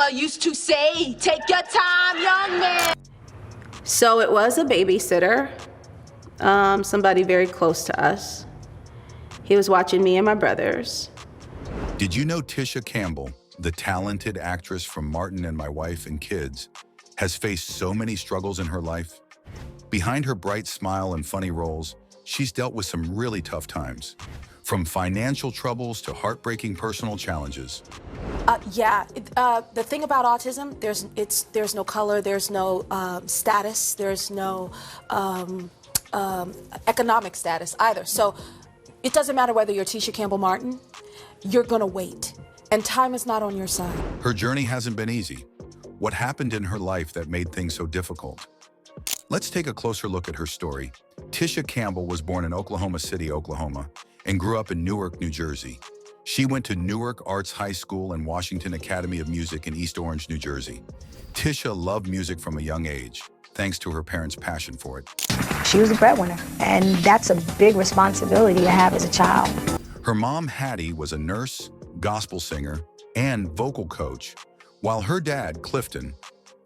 Mama used to say, take your time, young man. So it was a babysitter, somebody very close to us. He was watching me and my brothers. Did you know Tisha Campbell, the talented actress from Martin and My Wife and Kids, has faced so many struggles in her life? Behind her bright smile and funny roles, she's dealt with some really tough times, from financial troubles to heartbreaking personal challenges. The thing about autism, there's no color, there's no status, there's no economic status either. So it doesn't matter whether you're Tisha Campbell Martin, you're gonna wait, and time is not on your side. Her journey hasn't been easy. What happened in her life that made things so difficult? Let's take a closer look at her story. Tisha Campbell was born in Oklahoma City, Oklahoma, and grew up in Newark, New Jersey. She went to Newark Arts High School and Washington Academy of Music in East Orange, New Jersey. Tisha loved music from a young age, thanks to her parents' passion for it. She was a breadwinner, and that's a big responsibility to have as a child. Her mom, Hattie, was a nurse, gospel singer, and vocal coach, while her dad, Clifton,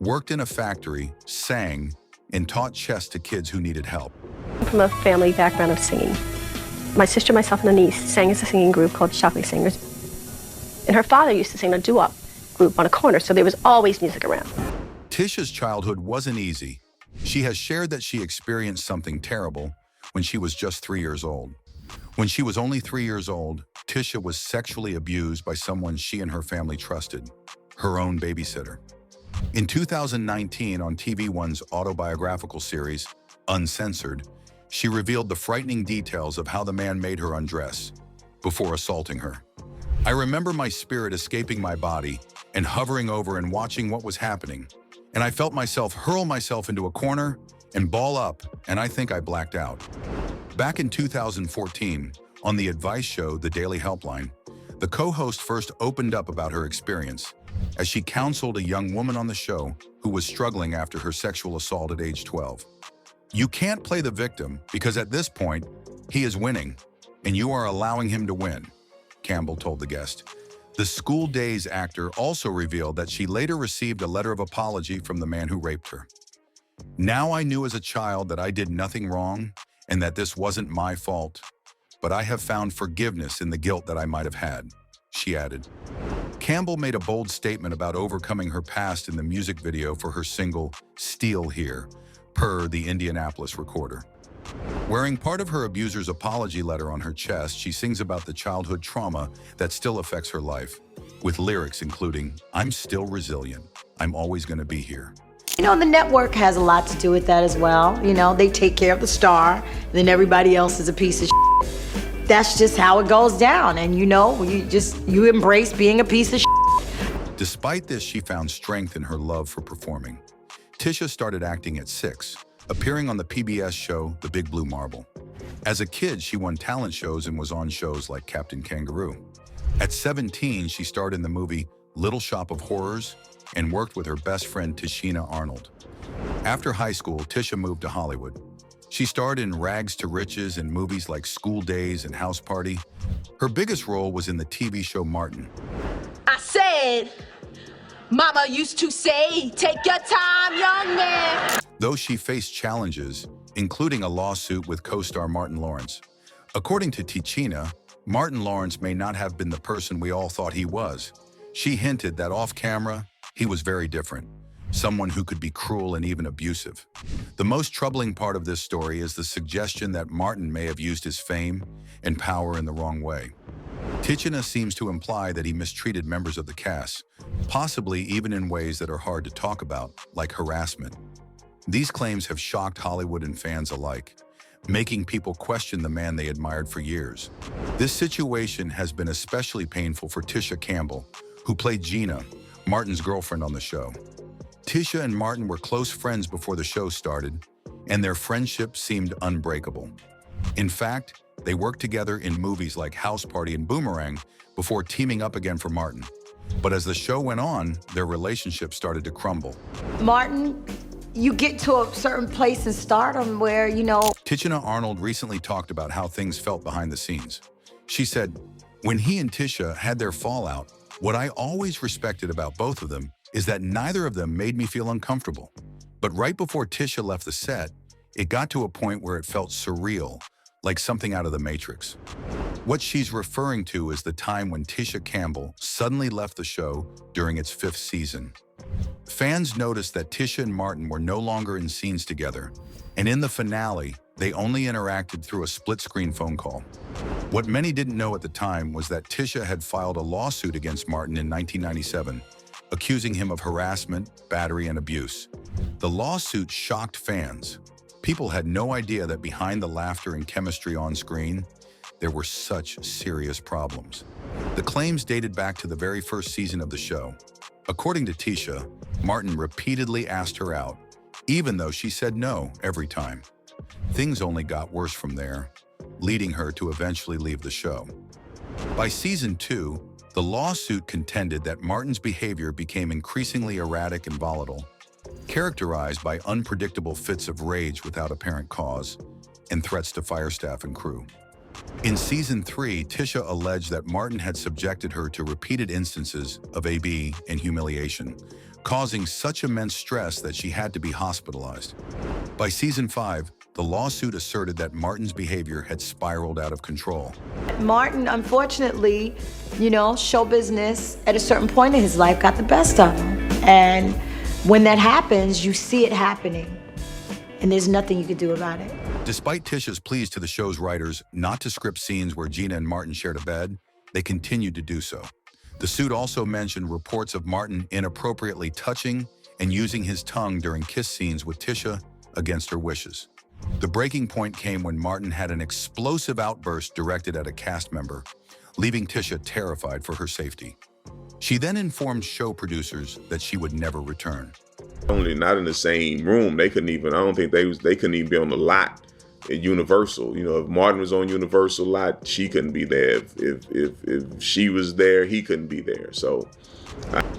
worked in a factory, sang, and taught chess to kids who needed help. I'm from a family background of singing. My sister, myself, and a niece sang as a singing group called Chocolate Singers. And her father used to sing in a doo-wop group on a corner, so there was always music around. Tisha's childhood wasn't easy. She has shared that she experienced something terrible when she was just 3 years old. When she was only 3 years old, Tisha was sexually abused by someone she and her family trusted, her own babysitter. In 2019, on TV One's autobiographical series, Uncensored, she revealed the frightening details of how the man made her undress before assaulting her. I remember my spirit escaping my body and hovering over and watching what was happening, and I felt myself hurl myself into a corner and ball up, and I think I blacked out. Back in 2014, on the advice show The Daily Helpline, the co-host first opened up about her experience as she counseled a young woman on the show who was struggling after her sexual assault at age 12. You can't play the victim because at this point, he is winning, and you are allowing him to win, Campbell told the guest. The School Days actor also revealed that she later received a letter of apology from the man who raped her. Now I knew as a child that I did nothing wrong and that this wasn't my fault, but I have found forgiveness in the guilt that I might have had, she added. Campbell made a bold statement about overcoming her past in the music video for her single, Still Here, per the Indianapolis Recorder. Wearing part of her abuser's apology letter on her chest, she sings about the childhood trauma that still affects her life, with lyrics including, "I'm still resilient. I'm always going to be here." You know, the network has a lot to do with that as well. You know, they take care of the star, and then everybody else is a piece of shit. That's just how it goes down, and you embrace being a piece of shit. Despite this, she found strength in her love for performing. Tisha started acting at 6, appearing on the PBS show The Big Blue Marble. As a kid, she won talent shows and was on shows like Captain Kangaroo. At 17, she starred in the movie Little Shop of Horrors and worked with her best friend Tishina Arnold. After high school, Tisha moved to Hollywood. She starred in Rags to Riches and movies like School Days and House Party. Her biggest role was in the TV show Martin. I said, Mama used to say, take your time, young man. Though she faced challenges, including a lawsuit with co-star Martin Lawrence. According to Tichina, Martin Lawrence may not have been the person we all thought he was. She hinted that off-camera, he was very different, someone who could be cruel and even abusive. The most troubling part of this story is the suggestion that Martin may have used his fame and power in the wrong way. Tichina seems to imply that he mistreated members of the cast, possibly even in ways that are hard to talk about, like harassment. These claims have shocked Hollywood and fans alike, making people question the man they admired for years. This situation has been especially painful for Tisha Campbell, who played Gina, Martin's girlfriend on the show. Tisha and Martin were close friends before the show started, and their friendship seemed unbreakable. In fact, they worked together in movies like House Party and Boomerang before teaming up again for Martin. But as the show went on, their relationship started to crumble. Martin, you get to a certain place in stardom where, Tichina Arnold recently talked about how things felt behind the scenes. She said, "When he and Tisha had their fallout, what I always respected about both of them is that neither of them made me feel uncomfortable. But right before Tisha left the set, it got to a point where it felt surreal, like something out of the Matrix. What she's referring to is the time when Tisha Campbell suddenly left the show during its 5th season. Fans noticed that Tisha and Martin were no longer in scenes together, and in the finale, they only interacted through a split-screen phone call. What many didn't know at the time was that Tisha had filed a lawsuit against Martin in 1997, accusing him of harassment, battery, and abuse. The lawsuit shocked fans. People had no idea that behind the laughter and chemistry on screen, there were such serious problems. The claims dated back to the very first season of the show. According to Tisha, Martin repeatedly asked her out, even though she said no every time. Things only got worse from there, leading her to eventually leave the show. By season 2, the lawsuit contended that Martin's behavior became increasingly erratic and volatile, characterized by unpredictable fits of rage without apparent cause and threats to fire staff and crew. In season 3, Tisha alleged that Martin had subjected her to repeated instances of AB and humiliation, causing such immense stress that she had to be hospitalized. By season 5, the lawsuit asserted that Martin's behavior had spiraled out of control. Martin, unfortunately, show business at a certain point in his life got the best of him. And when that happens, you see it happening, and there's nothing you can do about it. Despite Tisha's pleas to the show's writers not to script scenes where Gina and Martin shared a bed, they continued to do so. The suit also mentioned reports of Martin inappropriately touching and using his tongue during kiss scenes with Tisha against her wishes. The breaking point came when Martin had an explosive outburst directed at a cast member, leaving Tisha terrified for her safety. She then informed show producers that she would never return. Only not in the same room. They couldn't even, I don't think they couldn't even be on the lot at Universal. If Martin was on Universal lot, she couldn't be there. If she was there, he couldn't be there.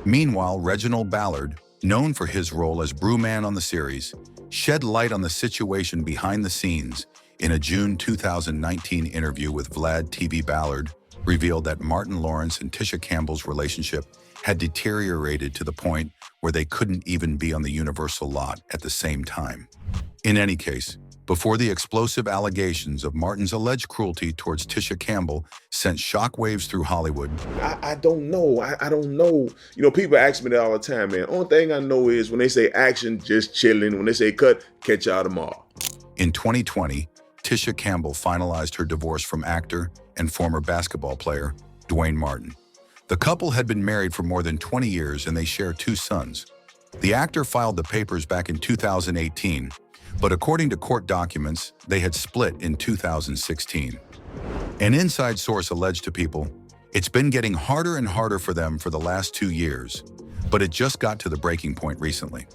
Meanwhile, Reginald Ballard, known for his role as Brewman on the series, shed light on the situation behind the scenes in a June 2019 interview with Vlad TV. Ballard revealed that Martin Lawrence and Tisha Campbell's relationship had deteriorated to the point where they couldn't even be on the Universal lot at the same time. In any case, before the explosive allegations of Martin's alleged cruelty towards Tisha Campbell sent shockwaves through Hollywood. I don't know. I don't know. People ask me that all the time, man. Only thing I know is when they say action, just chilling. When they say cut, catch y'all tomorrow. In 2020, Tisha Campbell finalized her divorce from actor and former basketball player Dwayne Martin. The couple had been married for more than 20 years and they share 2 sons. The actor filed the papers back in 2018, but according to court documents, they had split in 2016. An inside source alleged to People, it's been getting harder and harder for them for the last 2 years, but it just got to the breaking point recently.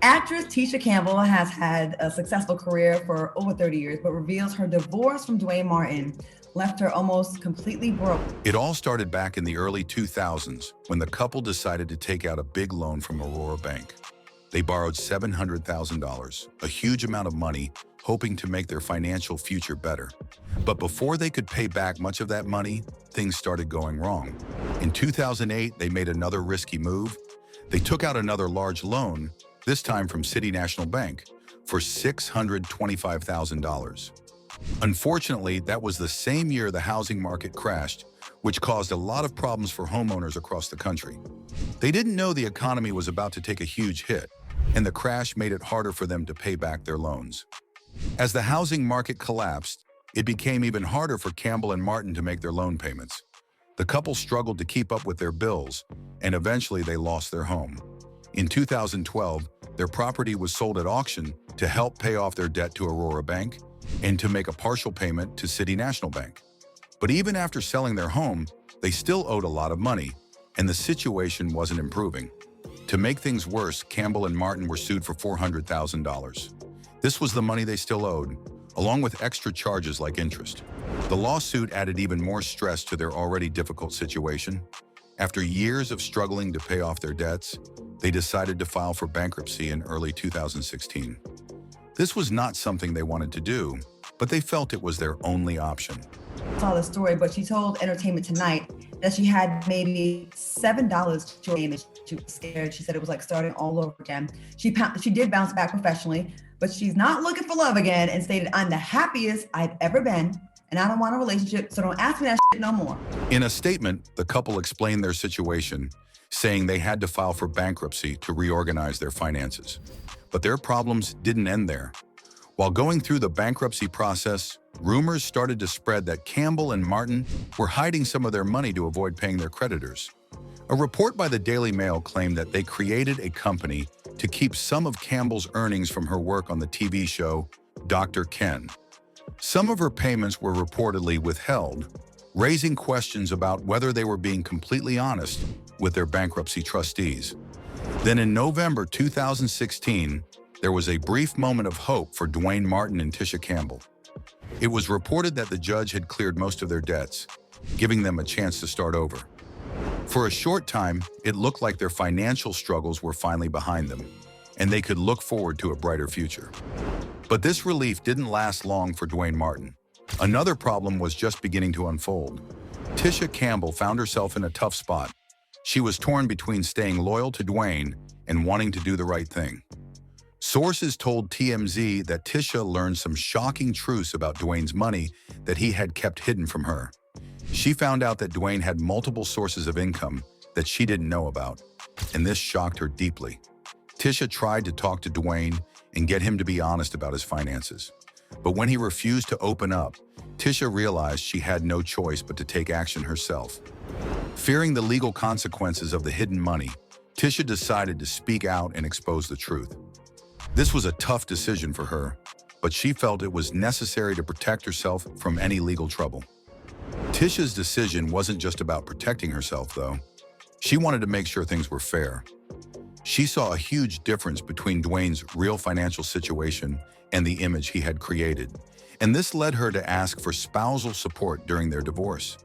Actress Tisha Campbell has had a successful career for over 30 years, but reveals her divorce from Dwayne Martin left her almost completely broke. It all started back in the early 2000s when the couple decided to take out a big loan from Aurora Bank. They borrowed $700,000, a huge amount of money, hoping to make their financial future better. But before they could pay back much of that money, things started going wrong. In 2008, they made another risky move. They took out another large loan, this time from City National Bank, for $625,000. Unfortunately, that was the same year the housing market crashed, which caused a lot of problems for homeowners across the country. They didn't know the economy was about to take a huge hit, and the crash made it harder for them to pay back their loans. As the housing market collapsed, it became even harder for Campbell and Martin to make their loan payments. The couple struggled to keep up with their bills, and eventually they lost their home. In 2012, their property was sold at auction to help pay off their debt to Aurora Bank and to make a partial payment to City National Bank. But even after selling their home, they still owed a lot of money, and the situation wasn't improving. To make things worse, Campbell and Martin were sued for $400,000. This was the money they still owed, along with extra charges like interest. The lawsuit added even more stress to their already difficult situation. After years of struggling to pay off their debts, they decided to file for bankruptcy in early 2016. This was not something they wanted to do, but they felt it was their only option. I saw the story, but she told Entertainment Tonight that she had maybe $7 to her name, and she was scared. She said it was like starting all over again. She did bounce back professionally, but she's not looking for love again, and stated, "I'm the happiest I've ever been, and I don't want a relationship, so don't ask me that shit no more." In a statement, the couple explained their situation, saying they had to file for bankruptcy to reorganize their finances. But their problems didn't end there. While going through the bankruptcy process, rumors started to spread that Campbell and Martin were hiding some of their money to avoid paying their creditors. A report by the Daily Mail claimed that they created a company to keep some of Campbell's earnings from her work on the TV show Dr. Ken. Some of her payments were reportedly withheld, raising questions about whether they were being completely honest with their bankruptcy trustees. Then in November 2016, there was a brief moment of hope for Dwayne Martin and Tisha Campbell. It was reported that the judge had cleared most of their debts, giving them a chance to start over. For a short time, it looked like their financial struggles were finally behind them, and they could look forward to a brighter future. But this relief didn't last long for Dwayne Martin. Another problem was just beginning to unfold. Tisha Campbell found herself in a tough spot. She was torn between staying loyal to Dwayne and wanting to do the right thing. Sources told TMZ that Tisha learned some shocking truths about Dwayne's money that he had kept hidden from her. She found out that Dwayne had multiple sources of income that she didn't know about, and this shocked her deeply. Tisha tried to talk to Dwayne and get him to be honest about his finances. But when he refused to open up, Tisha realized she had no choice but to take action herself. Fearing the legal consequences of the hidden money, Tisha decided to speak out and expose the truth. This was a tough decision for her, but she felt it was necessary to protect herself from any legal trouble. Tisha's decision wasn't just about protecting herself, though. She wanted to make sure things were fair. She saw a huge difference between Dwayne's real financial situation and the image he had created, and this led her to ask for spousal support during their divorce.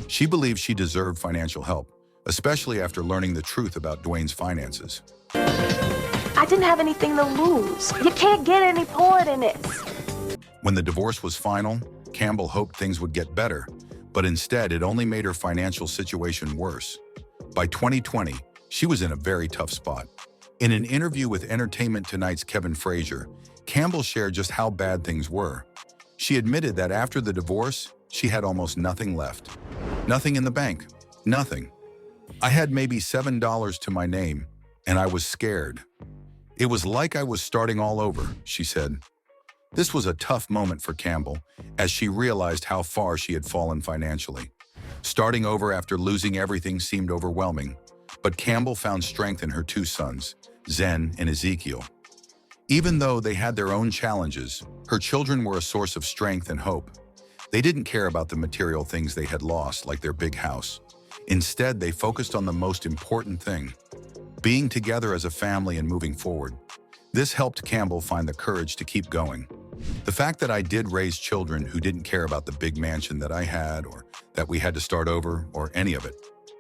She believed she deserved financial help, especially after learning the truth about Dwayne's finances. I didn't have anything to lose. You can't get any poorer than this. When the divorce was final, Campbell hoped things would get better, but instead it only made her financial situation worse. By 2020, she was in a very tough spot. In an interview with Entertainment Tonight's Kevin Frazier, Campbell shared just how bad things were. She admitted that after the divorce, she had almost nothing left. Nothing in the bank. Nothing. I had maybe $7 to my name, and I was scared. It was like I was starting all over, she said. This was a tough moment for Campbell, as she realized how far she had fallen financially. Starting over after losing everything seemed overwhelming, but Campbell found strength in her two sons, Zen and Ezekiel. Even though they had their own challenges, her children were a source of strength and hope. They didn't care about the material things they had lost, like their big house. Instead, they focused on the most important thing, being together as a family and moving forward. This helped Campbell find the courage to keep going. The fact that I did raise children who didn't care about the big mansion that I had, or that we had to start over, or any of it,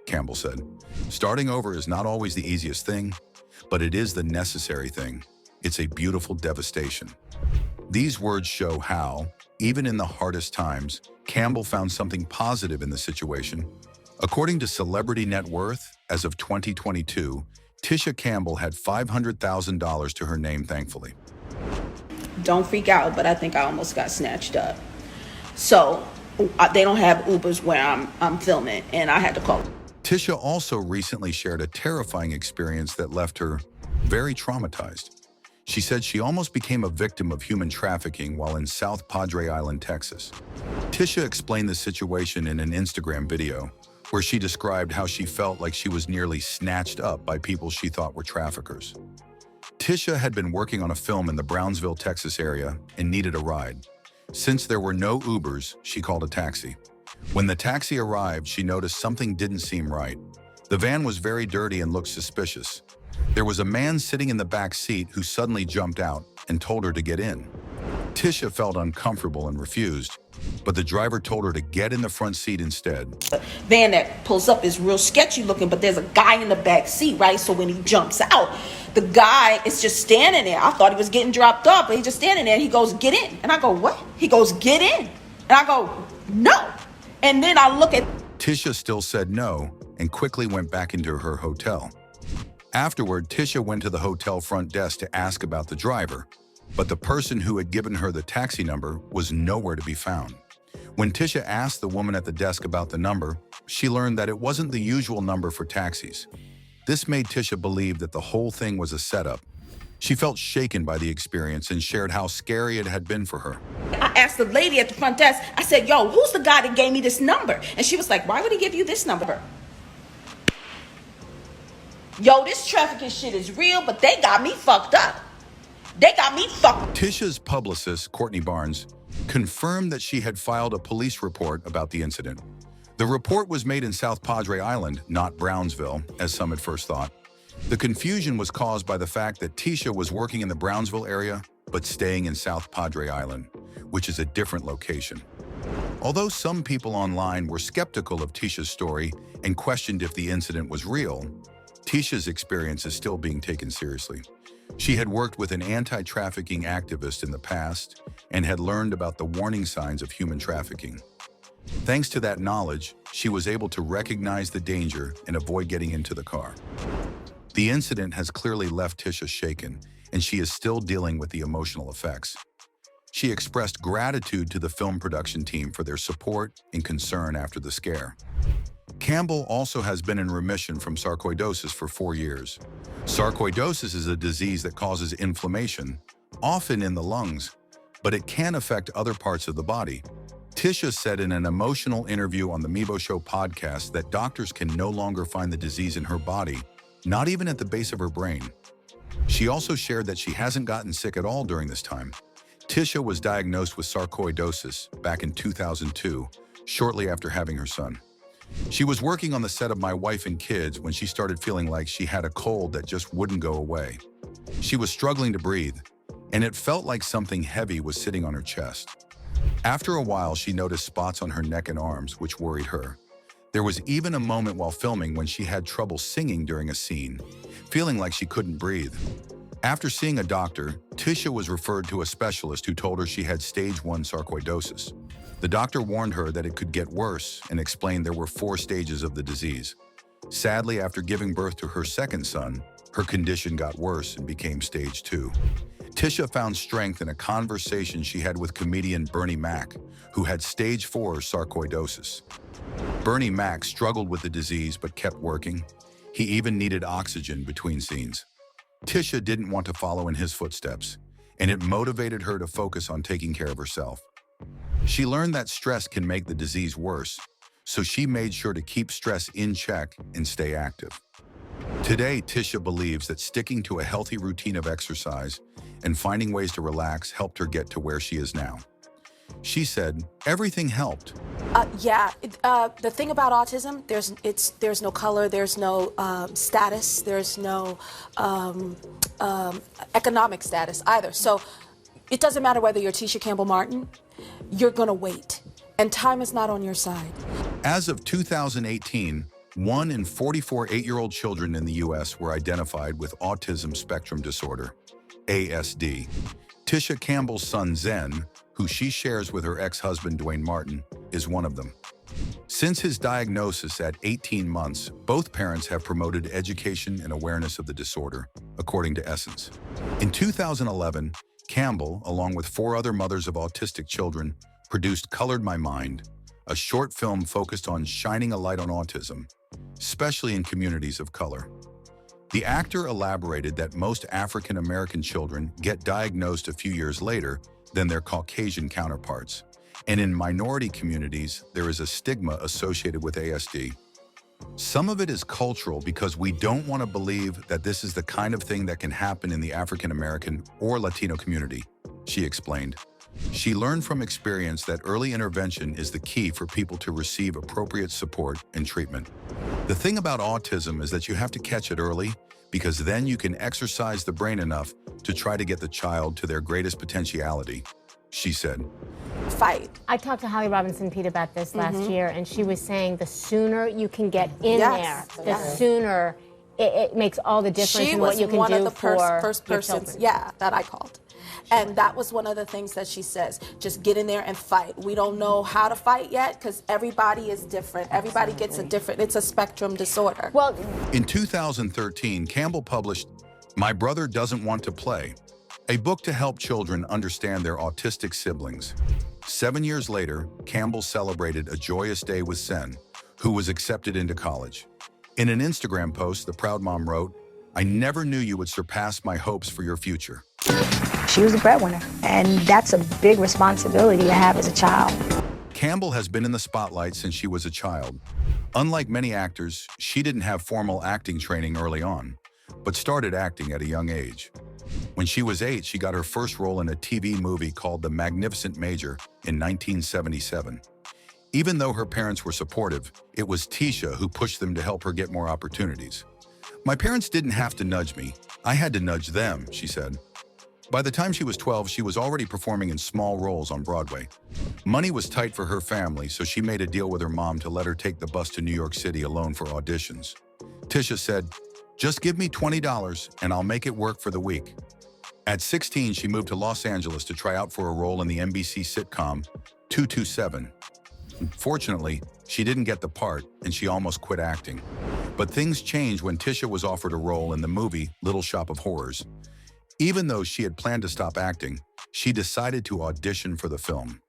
Campbell said. Starting over is not always the easiest thing, but it is the necessary thing. It's a beautiful devastation. These words show how, even in the hardest times, Campbell found something positive in the situation. According to Celebrity Net Worth, as of 2022, Tisha Campbell had $500,000 to her name, thankfully. Don't freak out, but I think I almost got snatched up. So they don't have Ubers where I'm filming, and I had to call. Tisha also recently shared a terrifying experience that left her very traumatized. She said she almost became a victim of human trafficking while in South Padre Island, Texas. Tisha explained the situation in an Instagram video, where she described how she felt like she was nearly snatched up by people she thought were traffickers. Tisha had been working on a film in the Brownsville, Texas area and needed a ride. Since there were no Ubers, she called a taxi. When the taxi arrived, she noticed something didn't seem right. The van was very dirty and looked suspicious. There was a man sitting in the back seat who suddenly jumped out and told her to get in. Tisha felt uncomfortable and refused, but the driver told her to get in the front seat instead. The van that pulls up is real sketchy looking, but there's a guy in the back seat, right? So when he jumps out, the guy is just standing there. I thought he was getting dropped off, but he's just standing there, and he goes, "Get in." And I go, "What?" He goes, "Get in." And I go, "No." And then I look at Tisha still said no and quickly went back into her hotel. Afterward, Tisha went to the hotel front desk to ask about the driver, but the person who had given her the taxi number was nowhere to be found. When Tisha asked the woman at the desk about the number, she learned that it wasn't the usual number for taxis. This made Tisha believe that the whole thing was a setup. She felt shaken by the experience and shared how scary it had been for her. I asked the lady at the front desk, I said, yo, who's the guy that gave me this number? And she was like, why would he give you this number? Yo, this trafficking shit is real, but they got me fucked up. They got me fucked up. Tisha's publicist, Courtney Barnes, confirmed that she had filed a police report about the incident. The report was made in South Padre Island, not Brownsville, as some at first thought. The confusion was caused by the fact that Tisha was working in the Brownsville area, but staying in South Padre Island, which is a different location. Although some people online were skeptical of Tisha's story and questioned if the incident was real, Tisha's experience is still being taken seriously. She had worked with an anti-trafficking activist in the past and had learned about the warning signs of human trafficking. Thanks to that knowledge, she was able to recognize the danger and avoid getting into the car. The incident has clearly left Tisha shaken, and she is still dealing with the emotional effects. She expressed gratitude to the film production team for their support and concern after the scare. Campbell also has been in remission from sarcoidosis for 4 years. Sarcoidosis is a disease that causes inflammation, often in the lungs, but it can affect other parts of the body. Tisha said in an emotional interview on the Mebo Show podcast that doctors can no longer find the disease in her body, not even at the base of her brain. She also shared that she hasn't gotten sick at all during this time. Tisha was diagnosed with sarcoidosis back in 2002, shortly after having her son. She was working on the set of My Wife and Kids when she started feeling like she had a cold that just wouldn't go away. She was struggling to breathe, and it felt like something heavy was sitting on her chest. After a while, she noticed spots on her neck and arms, which worried her. There was even a moment while filming when she had trouble singing during a scene, feeling like she couldn't breathe. After seeing a doctor, Tisha was referred to a specialist who told her she had stage 1 sarcoidosis. The doctor warned her that it could get worse and explained there were 4 stages of the disease. Sadly, after giving birth to her second son, her condition got worse and became stage 2. Tisha found strength in a conversation she had with comedian Bernie Mac, who had stage 4 sarcoidosis. Bernie Mac struggled with the disease but kept working. He even needed oxygen between scenes. Tisha didn't want to follow in his footsteps, and it motivated her to focus on taking care of herself. She learned that stress can make the disease worse, so she made sure to keep stress in check and stay active. Today, Tisha believes that sticking to a healthy routine of exercise and finding ways to relax helped her get to where she is now. She said, everything helped. The thing about autism, there's no color, there's no status, there's no economic status either. So it doesn't matter whether you're Tisha Campbell Martin, you're gonna wait, and time is not on your side. As of 2018, 1 in 44 8-year-old children in the U.S. were identified with autism spectrum disorder, ASD. Tisha Campbell's son, Zen, who she shares with her ex-husband, Dwayne Martin, is one of them. Since his diagnosis at 18 months, both parents have promoted education and awareness of the disorder, according to Essence. In 2011, Campbell, along with 4 other mothers of autistic children, produced Colored My Mind, a short film focused on shining a light on autism, especially in communities of color. The actor elaborated that most African American children get diagnosed a few years later than their Caucasian counterparts, and in minority communities, there is a stigma associated with ASD. Some of it is cultural because we don't want to believe that this is the kind of thing that can happen in the African American or Latino community, she explained. She learned from experience that early intervention is the key for people to receive appropriate support and treatment. The thing about autism is that you have to catch it early because then you can exercise the brain enough to try to get the child to their greatest potentiality, she said. Fight. I talked to Holly Robinson Pete about this last year, and she was saying the sooner you can get in there, the sooner it makes all the difference in what you can do for first persons, that I called. And that was one of the things that she says, just get in there and fight. We don't know how to fight yet because everybody is different. Everybody gets a different, it's a spectrum disorder. Well, in 2013, Campbell published My Brother Doesn't Want to Play, a book to help children understand their autistic siblings. 7 years later, Campbell celebrated a joyous day with Sen, who was accepted into college. In an Instagram post, the proud mom wrote, "I never knew you would surpass my hopes for your future." She was a breadwinner, and that's a big responsibility to have as a child. Campbell has been in the spotlight since she was a child. Unlike many actors, she didn't have formal acting training early on, but started acting at a young age. When she was 8, she got her first role in a TV movie called The Magnificent Major in 1977. Even though her parents were supportive, it was Tisha who pushed them to help her get more opportunities. "My parents didn't have to nudge me. I had to nudge them," she said. By the time she was 12, she was already performing in small roles on Broadway. Money was tight for her family, so she made a deal with her mom to let her take the bus to New York City alone for auditions. Tisha said, "Just give me $20 and I'll make it work for the week." At 16, she moved to Los Angeles to try out for a role in the NBC sitcom 227. Fortunately, she didn't get the part and she almost quit acting. But things changed when Tisha was offered a role in the movie Little Shop of Horrors. Even though she had planned to stop acting, she decided to audition for the film.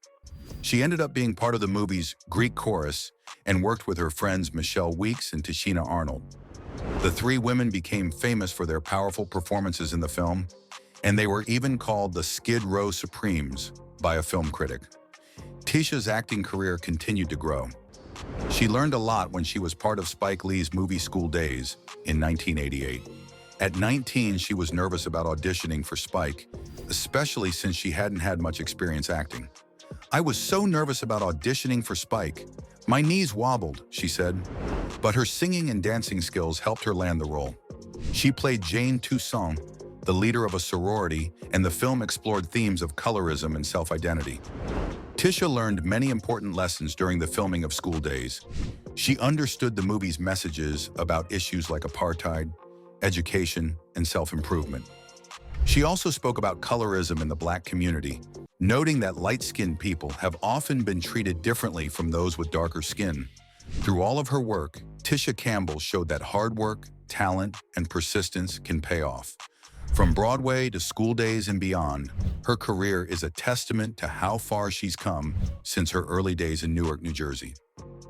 She ended up being part of the movie's Greek chorus and worked with her friends Michelle Weeks and Tashina Arnold. The three women became famous for their powerful performances in the film, and they were even called the Skid Row Supremes by a film critic. Tisha's acting career continued to grow. She learned a lot when she was part of Spike Lee's movie School Days in 1988. At 19, she was nervous about auditioning for Spike, especially since she hadn't had much experience acting. "I was so nervous about auditioning for Spike. My knees wobbled," she said. But her singing and dancing skills helped her land the role. She played Jane Toussaint, the leader of a sorority, and the film explored themes of colorism and self-identity. Tisha learned many important lessons during the filming of School Days. She understood the movie's messages about issues like apartheid, education, and self-improvement. She also spoke about colorism in the Black community, noting that light-skinned people have often been treated differently from those with darker skin. Through all of her work, Tisha Campbell showed that hard work, talent, and persistence can pay off. From Broadway to School Days and beyond, her career is a testament to how far she's come since her early days in Newark, New Jersey.